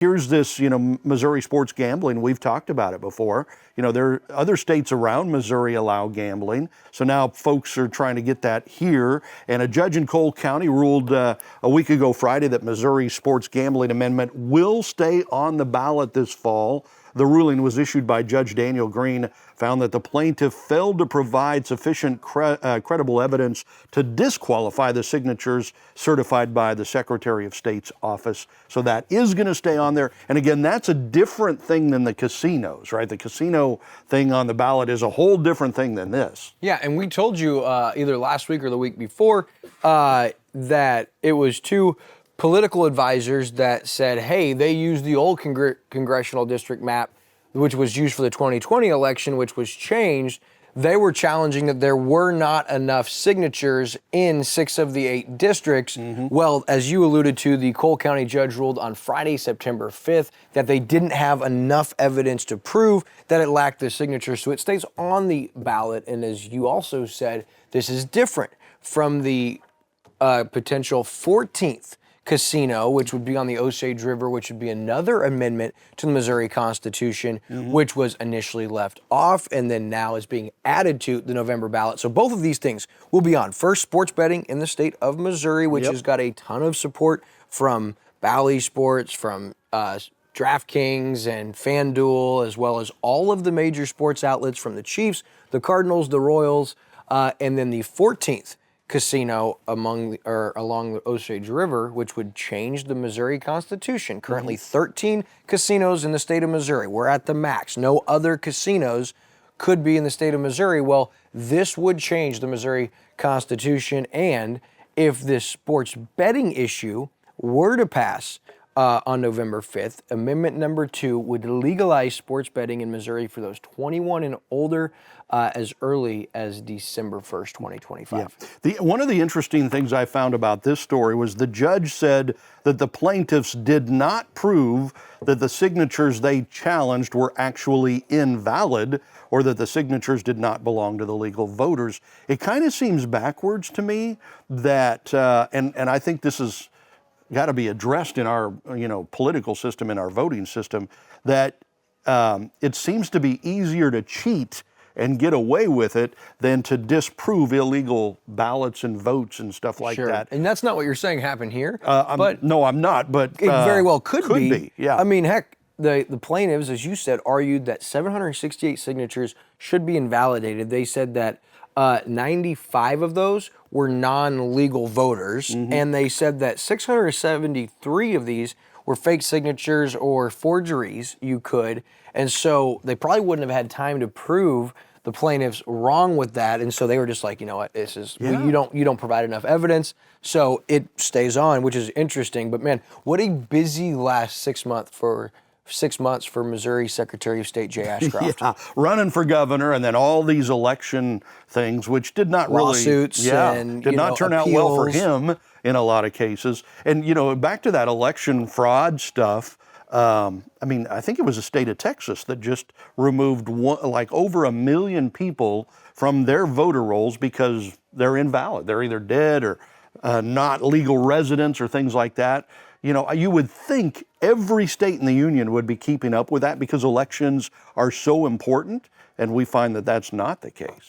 here's this, Missouri sports gambling. We've talked about it before. There are other states around Missouri allow gambling. So now folks are trying to get that here. And a judge in Cole County ruled a week ago Friday that Missouri's sports gambling amendment will stay on the ballot this fall. The ruling was issued by Judge Daniel Green, found that the plaintiff failed to provide sufficient credible evidence to disqualify the signatures certified by the Secretary of State's office. So that is going to stay on there. And again, that's a different thing than the casinos, right? The casino thing on the ballot is a whole different thing than this. Yeah, and we told you either last week or the week before that it was two political advisors that said, hey, they used the old congressional district map, which was used for the 2020 election, which was changed. They were challenging that there were not enough signatures in 6 of the 8 districts. Well, as you alluded to, the Cole County judge ruled on Friday, September 5th, that they didn't have enough evidence to prove that it lacked the signatures. So it stays on the ballot. And as you also said, this is different from the potential 14th casino, which would be on the Osage River, which would be another amendment to the Missouri Constitution, which was initially left off and then now is being added to the November ballot. So both of these things will be on. First, sports betting in the state of Missouri, which has got a ton of support from Bally Sports, from DraftKings and FanDuel, as well as all of the major sports outlets from the Chiefs, the Cardinals, the Royals, and then the 14th casino along the Osage River, which would change the Missouri Constitution. Currently 13 casinos in the state of Missouri. We're at the max. No other casinos could be in the state of Missouri. Well, this would change the Missouri Constitution, and if this sports betting issue were to pass on November 5th, Amendment number 2 would legalize sports betting in Missouri for those 21 and older as early as December 1st, 2025. Yeah. One of the interesting things I found about this story was the judge said that the plaintiffs did not prove that the signatures they challenged were actually invalid or that the signatures did not belong to the legal voters. It kind of seems backwards to me that, and I think this is got to be addressed in our political system, in our voting system, that it seems to be easier to cheat and get away with it than to disprove illegal ballots and votes and stuff like that. And that's not what you're saying happened here. No, I'm not, but it very well could be. Yeah. I mean, heck, the plaintiffs, as you said, argued that 768 signatures should be invalidated. They said that 95 of those were non-legal voters, and they said that 673 of these were fake signatures or forgeries, and so they probably wouldn't have had time to prove the plaintiffs wrong with that, and so they were just like, you know what, this is you don't provide enough evidence, so it stays on, which is interesting. But man, what a busy last 6 months for Missouri Secretary of State Jay Ashcroft. Yeah, running for governor, and then all these election things, which did not lawsuits and did not turn out well for him in a lot of cases. And back to that election fraud stuff. I think it was the state of Texas that just removed over 1 million people from their voter rolls because they're invalid. They're either dead or not legal residents or things like that. You would think every state in the union would be keeping up with that because elections are so important, and we find that that's not the case.